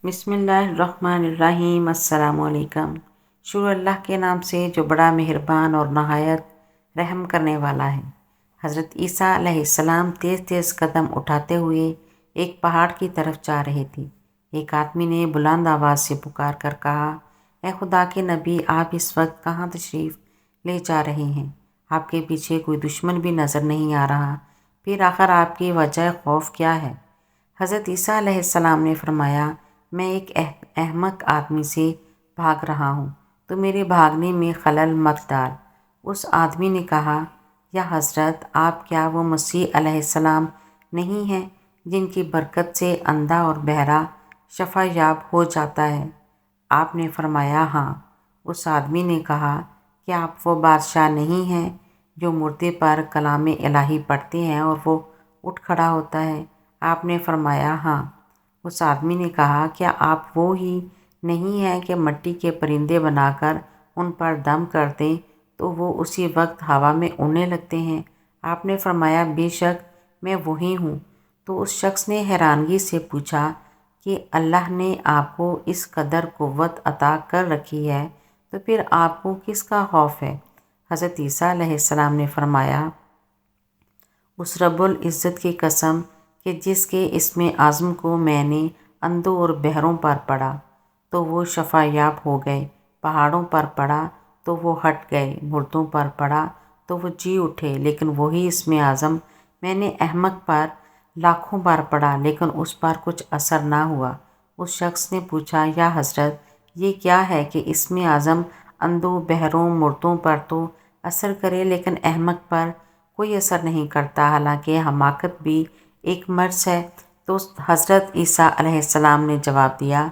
بسم اللہ الرحمن الرحیم۔ السلام علیکم۔ شروع اللہ کے نام سے جو بڑا مہربان اور نہایت رحم کرنے والا ہے۔ حضرت عیسیٰ علیہ السلام تیز تیز قدم اٹھاتے ہوئے ایک پہاڑ کی طرف جا رہے تھے۔ ایک آدمی نے بلند آواز سے پکار کر کہا، اے خدا کے نبی، آپ اس وقت کہاں تشریف لے جا رہے ہیں؟ آپ کے پیچھے کوئی دشمن بھی نظر نہیں آ رہا، پھر آخر آپ کی وجہ خوف کیا ہے؟ حضرت عیسیٰ علیہ السلام نے فرمایا، میں ایک احمق آدمی سے بھاگ رہا ہوں، تو میرے بھاگنے میں خلل مت ڈال۔ اس آدمی نے کہا، یا حضرت، آپ کیا وہ مسیح علیہ السلام نہیں ہیں جن کی برکت سے اندھا اور بہرا شفا یاب ہو جاتا ہے؟ آپ نے فرمایا، ہاں۔ اس آدمی نے کہا، کیا آپ وہ بادشاہ نہیں ہیں جو مردے پر کلام الہی پڑھتے ہیں اور وہ اٹھ کھڑا ہوتا ہے؟ آپ نے فرمایا، ہاں۔ اس آدمی نے کہا، کیا آپ وہ ہی نہیں ہیں کہ مٹی کے پرندے بنا کر ان پر دم کر دیں تو وہ اسی وقت ہوا میں اڑنے لگتے ہیں؟ آپ نے فرمایا، بے شک میں وہی ہوں۔ تو اس شخص نے حیرانگی سے پوچھا کہ اللہ نے آپ کو اس قدر قوت عطا کر رکھی ہے تو پھر آپ کو کس کا خوف ہے؟ حضرت عیسیٰ علیہ السلام نے فرمایا، اس رب العزت کی قسم کہ جس کے اسم اعظم کو میں نے اندھوں اور بہروں پر پڑھا تو وہ شفا یاب ہو گئے، پہاڑوں پر پڑھا تو وہ ہٹ گئے، مردوں پر پڑھا تو وہ جی اٹھے۔ لیکن وہی اسم اعظم میں نے احمق پر لاکھوں بار پڑھا لیکن اس پر کچھ اثر نہ ہوا۔ اس شخص نے پوچھا، یا حضرت، یہ کیا ہے کہ اسم اعظم اندھوں، بہروں، مردوں پر تو اثر کرے لیکن احمق پر کوئی اثر نہیں کرتا، حالانکہ حماقت بھی ایک مرض ہے؟ تو حضرت عیسیٰ علیہ السلام نے جواب دیا،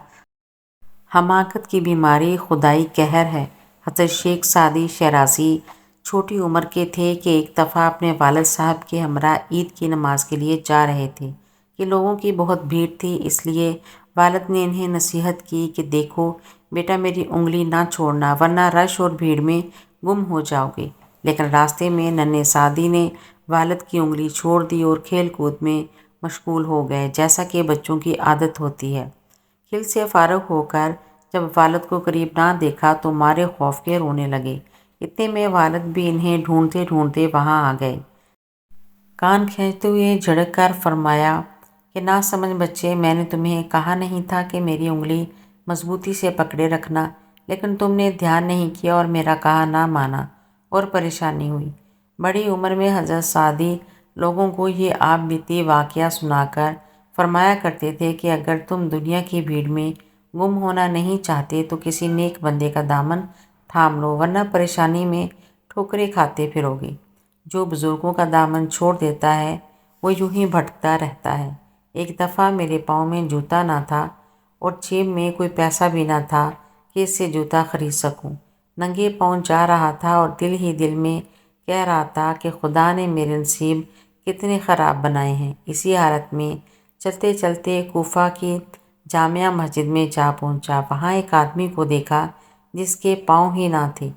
حماقت کی بیماری خدائی قہر ہے۔ حضرت شیخ سعدی شیرازی چھوٹی عمر کے تھے کہ ایک دفعہ اپنے والد صاحب کے ہمراہ عید کی نماز کے لیے جا رہے تھے کہ لوگوں کی بہت بھیڑ تھی، اس لیے والد نے انہیں نصیحت کی کہ دیکھو بیٹا، میری انگلی نہ چھوڑنا ورنہ رش اور بھیڑ میں گم ہو جاؤ گے۔ لیکن راستے میں ننھے سعدی نے والد کی انگلی چھوڑ دی اور کھیل کود میں مشغول ہو گئے، جیسا کہ بچوں کی عادت ہوتی ہے۔ کھیل سے فارغ ہو کر جب والد کو قریب نہ دیکھا تو مارے خوف کے رونے لگے۔ اتنے میں والد بھی انہیں ڈھونڈتے ڈھونڈتے وہاں آ گئے۔ کان کھینچتے ہوئے جھڑک کر فرمایا کہ ناسمجھ بچے، میں نے تمہیں کہا نہیں تھا کہ میری انگلی مضبوطی سے پکڑے رکھنا، لیکن تم نے دھیان نہیں کیا اور میرا کہا نہ مانا اور پریشانی ہوئی۔ بڑی عمر میں حضرت سعدی لوگوں کو یہ آپ بیتی واقعہ سنا کر فرمایا کرتے تھے کہ اگر تم دنیا کی بھیڑ میں گم ہونا نہیں چاہتے تو کسی نیک بندے کا دامن تھام لو ورنہ پریشانی میں ٹھوکریں کھاتے پھرو گے۔ جو بزرگوں کا دامن چھوڑ دیتا ہے وہ یوں ہی بھٹکتا رہتا ہے۔ ایک دفعہ میرے پاؤں میں جوتا نہ تھا اور جیب میں کوئی پیسہ بھی نہ تھا کہ اس سے جوتا خرید سکوں۔ ننگے پاؤں جا رہا تھا اور دل ہی دل میں کہہ رہا تھا کہ خدا نے میرے نصیب کتنے خراب بنائے ہیں۔ اسی حالت میں چلتے چلتے کوفہ کی جامع مسجد میں جا پہنچا۔ وہاں ایک آدمی کو دیکھا جس کے پاؤں ہی نہ تھے۔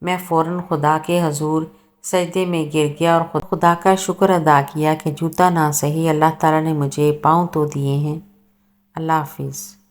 میں فوراً خدا کے حضور سجدے میں گر گیا اور خدا کا شکر ادا کیا کہ جوتا نہ سہی اللہ تعالیٰ نے مجھے پاؤں تو دیے ہیں۔ اللہ حافظ۔